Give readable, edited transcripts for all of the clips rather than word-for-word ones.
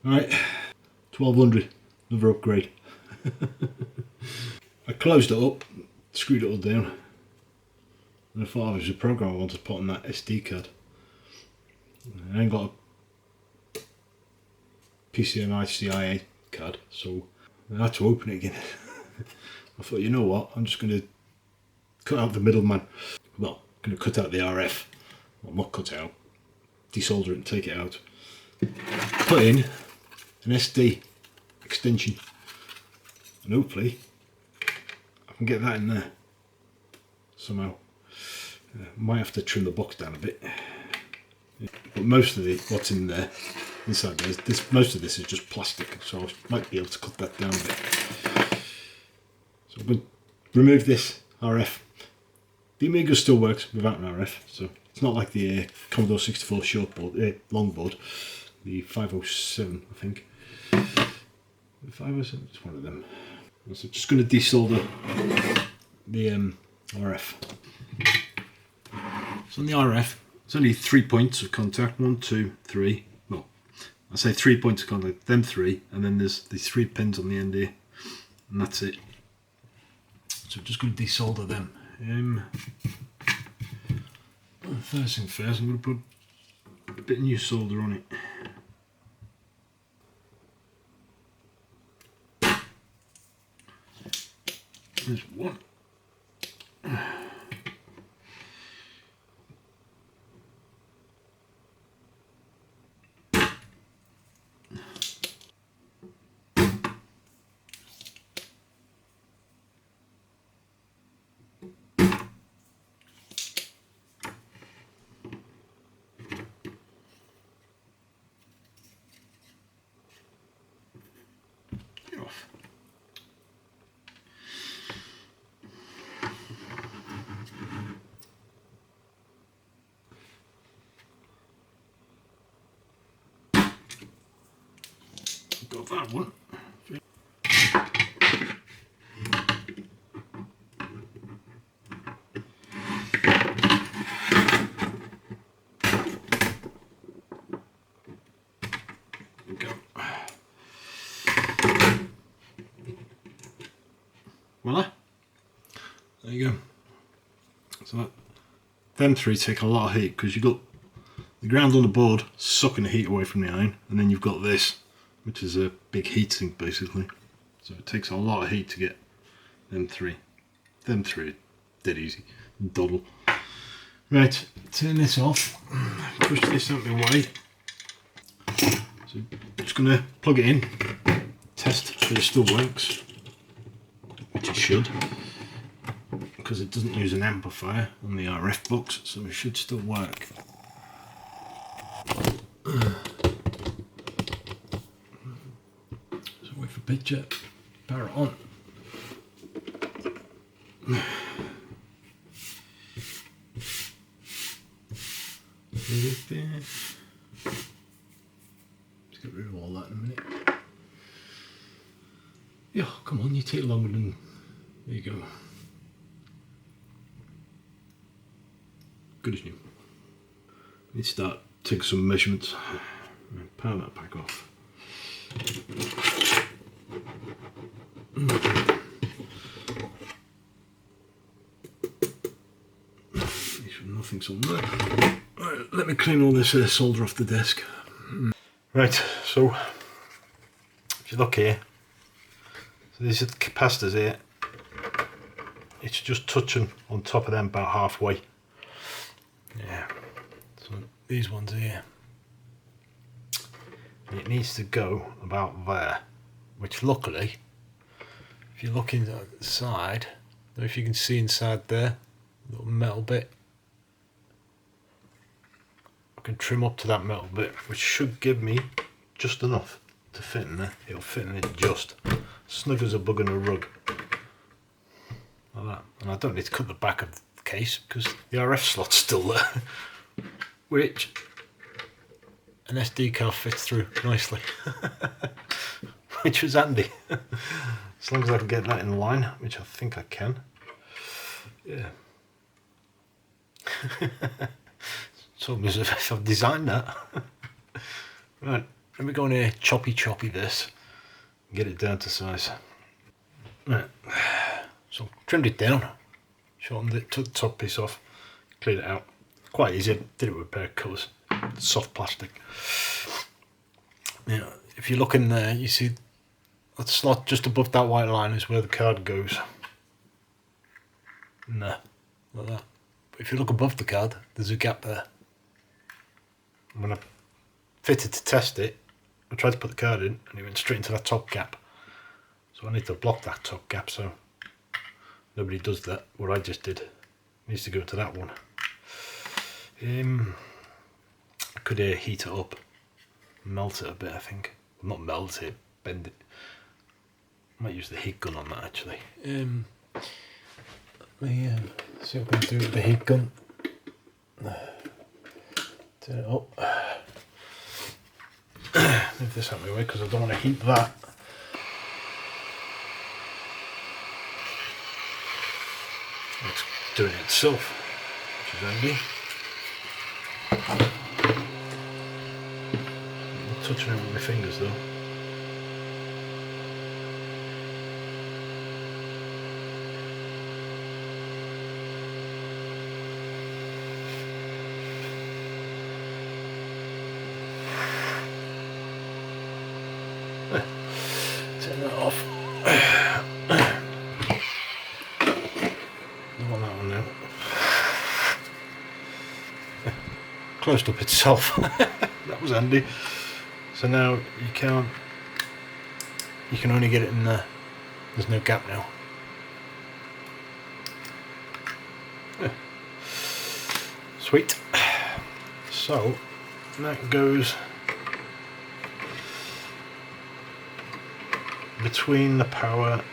Right, 1200, another upgrade. I closed it up, screwed it all down, and I thought there was a program I wanted to put on that SD card. I ain't got a PCMI CIA card, so I had to open it again. I thought, you know what, I'm just going to cut out the middleman. Well, I'm going to cut out the RF. Well, not cut out, desolder it and take it out. Put in an SD extension, and hopefully I can get that in there somehow. Might have to trim the box down a bit, but most of what's in there, inside there, most of this is just plastic, so I might be able to cut that down a bit. So I'm going to remove this RF. The Amiga still works without an RF, so it's not like the Commodore 64 shortboard, longboard, the 507, I think. The 507, it's one of them. So just going to desolder the RF. So on the RF, it's only 3 points of contact. 1, 2, 3. Well, I say 3 points of contact. Them 3, and then there's these 3 pins on the end here, and that's it. So I'm just going to desolder them. First thing first, I'm going to put a bit of new solder on it. There's one. Get off. Got that one. Voila. There you go. So them 3 take a lot of heat because you've got the ground on the board sucking the heat away from the iron, and then you've got this, which is a big heat sink basically. So it takes a lot of heat to get them 3. Them 3 are dead easy. Doddle. Right, turn this off. Push this out of the way. So just going to plug it in, test that it still works, which it should, because it doesn't use an amplifier on the RF box, so it should still work. So wait for picture, power it on. Let's get rid of all that in a minute. Yeah, come on, you take longer than... There you go. Good as new. Need to start taking some measurements. Power that back off. Make sure nothing's on there. Right, let me clean all this solder off the desk. Right, so if you look here, so these are the capacitors here. It's just touching on top of them about halfway. Yeah, so these ones here, and it needs to go about there, which luckily, if you look inside the side, I don't know if you can see inside there, little metal bit, I can trim up to that metal bit, which should give me just enough to fit in there. It'll fit in it just snug as a bug in a rug, like that. And I don't need to cut the back of the case because the RF slot's still there, which an SD card fits through nicely, which was handy. As long as I can get that in line, which I think I can. Yeah. It's almost as if I've designed that. Right, Let me go in here, choppy this, and get it down to size. Right. So trimmed it down, shortened it, took the top piece off, cleared it out. Quite easy. Did it with a pair of cutters, soft plastic. Yeah, if you look in there, you see that slot just above that white line is where the card goes. Nah, like that. But if you look above the card, there's a gap there. When I fitted to test it, I tried to put the card in and it went straight into that top gap. So I need to block that top gap so nobody does that, what I just did. It needs to go to that one. I could heat it up, melt it a bit, I think. Well, not melt it, bend it. I might use the heat gun on that actually. Let me see what I can do with the heat gun. Turn it up. Move this out of my way because I don't want to heat that. It's doing it itself, which is handy. I'm touching it with my fingers though. Turn that off. Not on that one now. Closed up itself. That was handy. So now you can only get it in there. There's no gap now. Yeah. Sweet. So that goes between the power,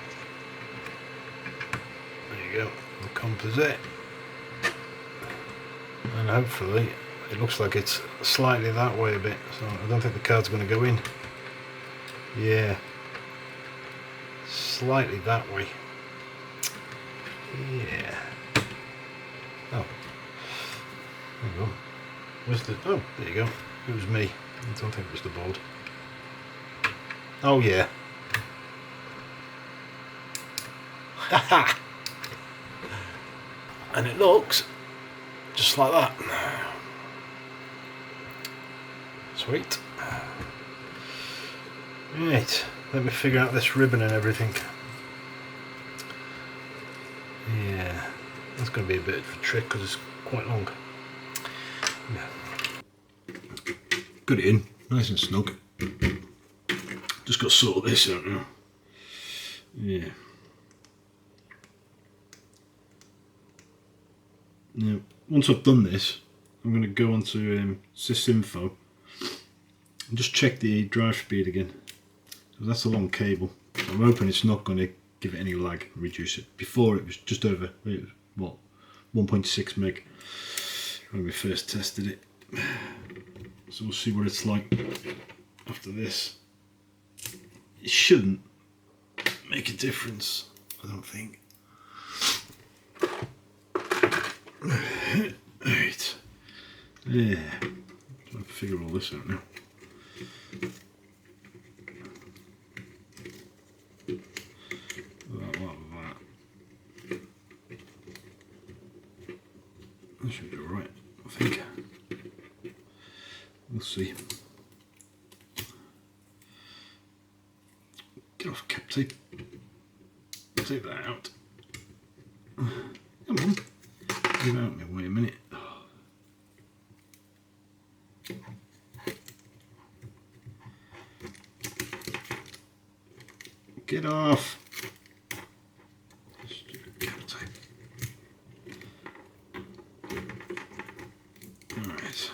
there you go, the composite, and hopefully it looks like it's slightly that way a bit, so I don't think the card's going to go in. Yeah, slightly that way. Yeah. Oh, there you go. Where's the, oh, there you go. It was me. I don't think it was the board. Oh yeah. And it looks just like that. Sweet. Right, let me figure out this ribbon and everything. Yeah, that's going to be a bit of a trick because it's quite long. Yeah. Got it in, nice and snug. Just got to sort this out now. Yeah. Now, once I've done this, I'm going to go onto sysinfo and just check the drive speed again. So that's a long cable. So I'm hoping it's not going to give it any lag, reduce it. Before it was just over, it was, what, 1.6 meg when we first tested it. So we'll see what it's like after this. It shouldn't make a difference, I don't think. Right. Yeah. Trying to figure all this out now. That should be alright, I think. We'll see. Get off cap tape. Take that out. Come on. Get out of me, wait a minute. Get off. Stupid cap tape. Alright.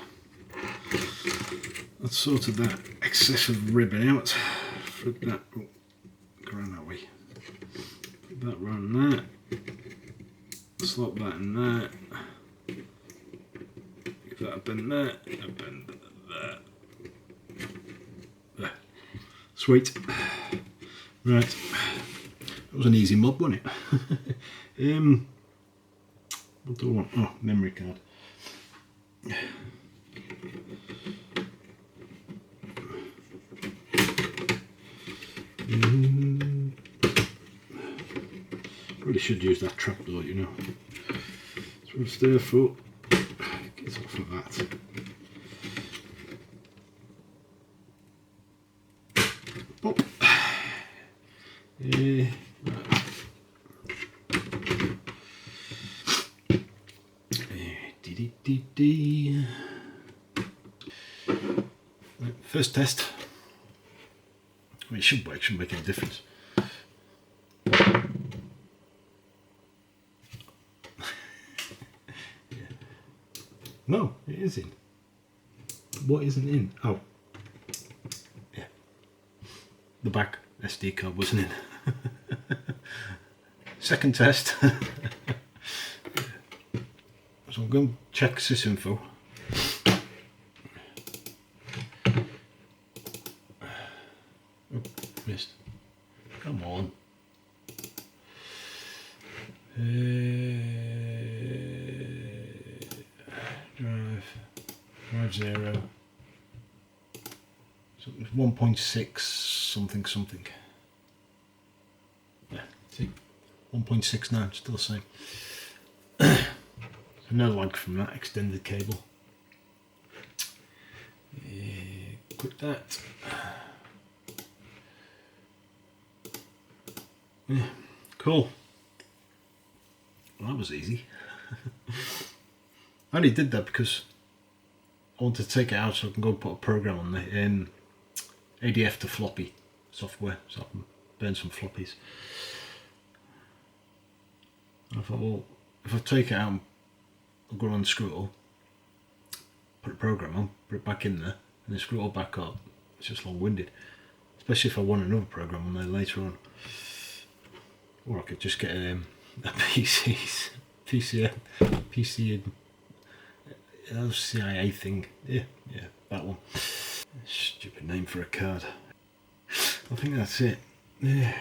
Let's sort of that excessive ribbon out. Flip that, oh, go around that way. Flip that around that. Slot that in that. Give that a bend there, a bend there. There. Sweet. Right. That was an easy mod, wasn't it? What do I want? Oh, memory card. Really should use that trapdoor, you know. So it's there for. Get off of that. Oh. Yeah. Right. First test. Well, it should work, shouldn't make any difference. No, it is in. What isn't in? Oh. Yeah. The back SD card wasn't in. Second test. So I'm going to check sysinfo. Oh, missed. Come on. Drive 0. So it was 1.6 something. Yeah, see, 1.69, still the same. So no lag from that extended cable. Click that. Yeah, cool. Well, that was easy. I only did that because I wanted to take it out so I can go and put a program on the ADF to floppy software, so I can burn some floppies. And I thought, well, if I take it out and I'll go on the screw it all, put a program on, put it back in there, and then screw it all back up, it's just long-winded. Especially if I want another program on there later on. Or I could just get a PC CIA thing. Yeah, that one. Stupid name for a card. I think that's it. Yeah.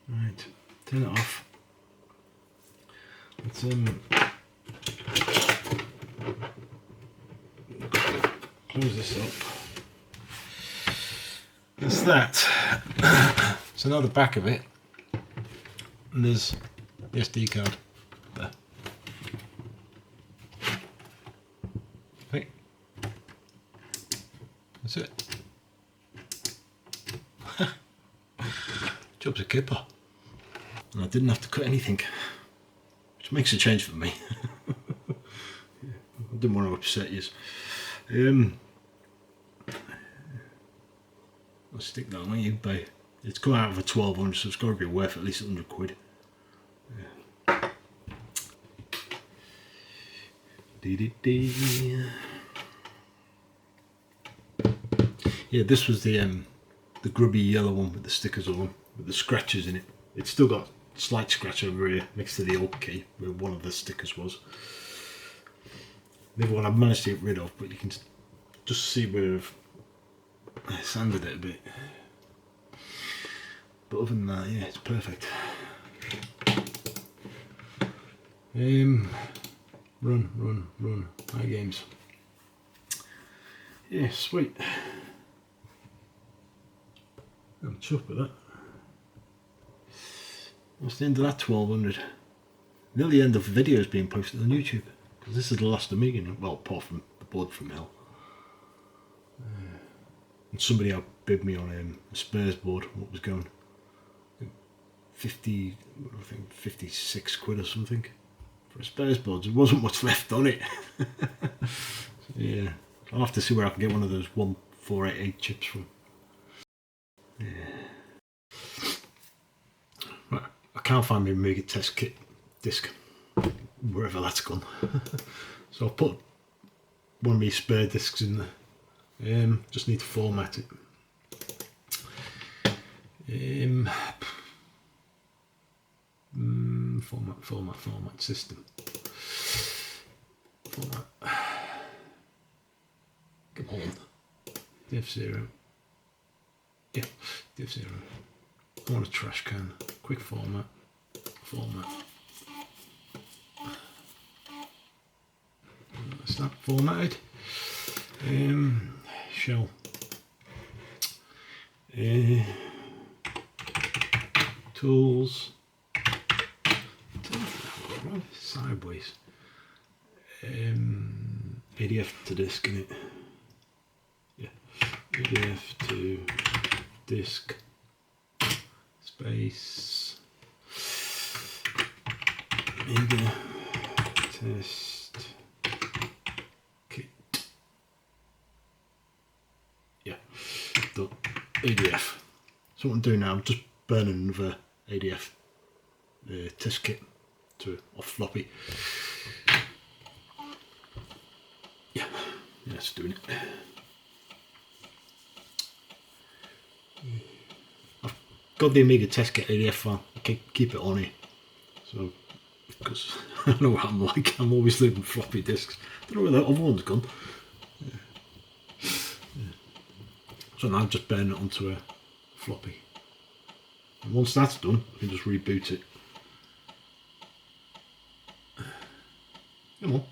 Right, turn it off. Let's close this up. That's that. So now the back of it, and there's the SD card there. Okay. That's it. Job's a kipper. And I didn't have to cut anything, which makes a change for me. I didn't want to upset you. I'll stick that on eBay. It's come out of a 1200, so it's got to be worth at least 100 quid. Yeah. Yeah, this was the grubby yellow one with the stickers on, with the scratches in it. It's still got a slight scratch over here next to the old key where one of the stickers was. The other one I've managed to get rid of, but you can just see where I sanded it a bit. But other than that, yeah, it's perfect. Run. High games. Yeah, sweet. I'm chuffed with that. That's the end of that 1200. Nearly the end of the videos being posted on YouTube. Because this is the last Amiga, well, apart from the board from hell. And somebody outbid me on a Spurs board, what was going 50, I think 56 quid or something for a Spurs board. There wasn't much left on it. Yeah, I'll have to see where I can get one of those 1488 chips from. Yeah. Right, I can't find my Amiga test kit disc, wherever that's gone. So I'll put one of my spare discs in there. Just need to format it. Format system. Format. Come on. Div0. Yeah, Div0. I want a trash can. Quick format. That's that formatted. Shell. Tools. Sideways. ADF to disk, innit? Yeah. ADF to disk. Space. Amiga test kit. Yeah. The ADF. So what I'm doing now, I'm just burning another ADF test kit to off floppy. Yeah, it's doing it. I've got the Amiga test kit ADF file. I can keep it on here. So, because I know what I'm like, I'm always leaving floppy disks. I don't know where the other one's gone. Yeah. So now I'm just burning it onto a floppy. And once that's done, I can just reboot it. Come on.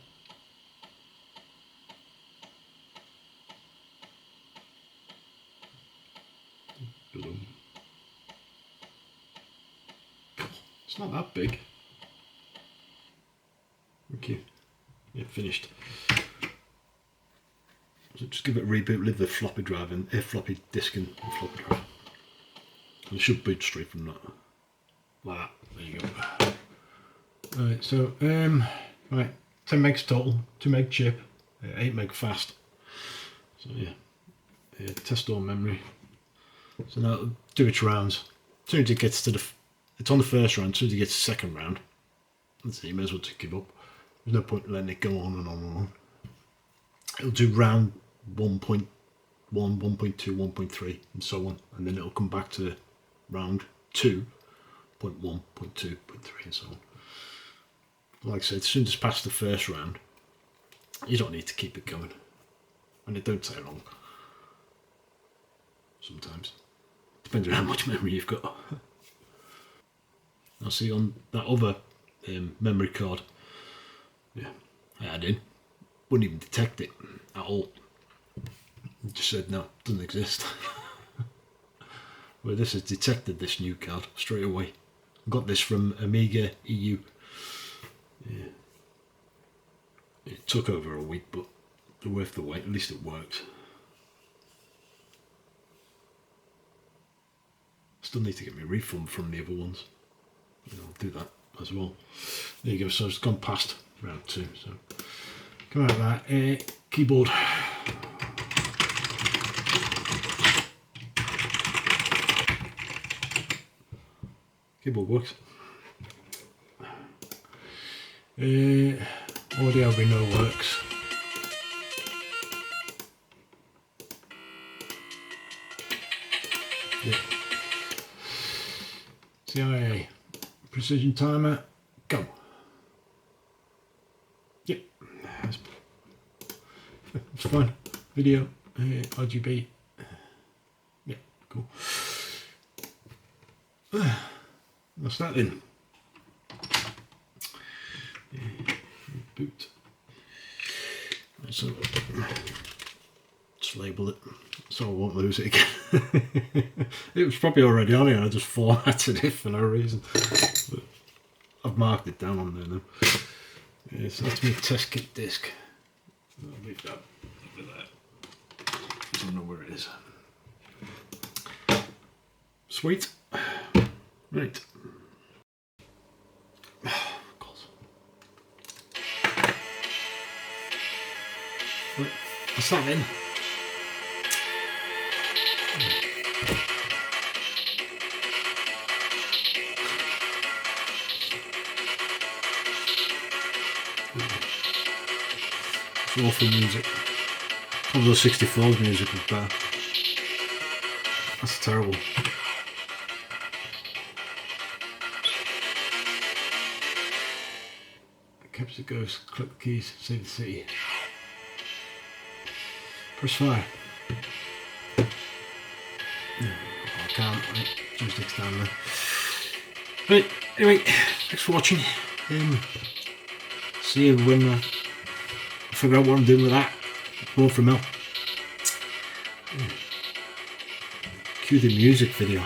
It's not that big. Okay. Yeah, finished. So just give it a reboot, leave the floppy drive in, floppy disk in the floppy drive. And it should boot straight from that. Like that. There you go. Right, so right, 10 megs total, 2 meg chip, 8 meg fast. So yeah, test all memory. So now do its rounds. As soon as it gets to it's on the first round. As soon as it gets to the second round, let's see, you may as well just give up. There's no point letting it go on and on and on. It'll do round 1.1, 1.2, 1.3 and so on, and then it'll come back to round 2.1, 0.2, 0.3 and so on. Like I said, as soon as it's past the first round, you don't need to keep it going, and it don't take long. Sometimes, depends on how much memory you've got. I'll see on that other memory card, yeah, I had in, wouldn't even detect it at all. It just said no, doesn't exist. Well, this has detected this new card straight away. I got this from Amiga EU. Yeah. It took over a week, but worth the wait. At least it works. Still need to get my refund from the other ones. I'll do that as well. There you go. So it's gone past round 2. So come out of that. Keyboard. Keyboard works. Audio we know works. Yeah. CIA precision timer, go. Yep, it's fine. Video, RGB. Yeah, cool. What's that then? Boot. So just label it so I won't lose it again. It was probably already on here, I just formatted it for no reason. But I've marked it down on there now. Yeah, so that's my test kit disc. I'll leave that over there. I don't know where it is. Sweet. Right. Right, what's that then? It's awful music. Although 64's music was better. That's terrible. Capture Ghost, click the keys, save the city. Press fire. I can't, joystick's down there. Right, anyway, thanks for watching. See you when I figure out what I'm doing with that. More from Mel. Cue the music video.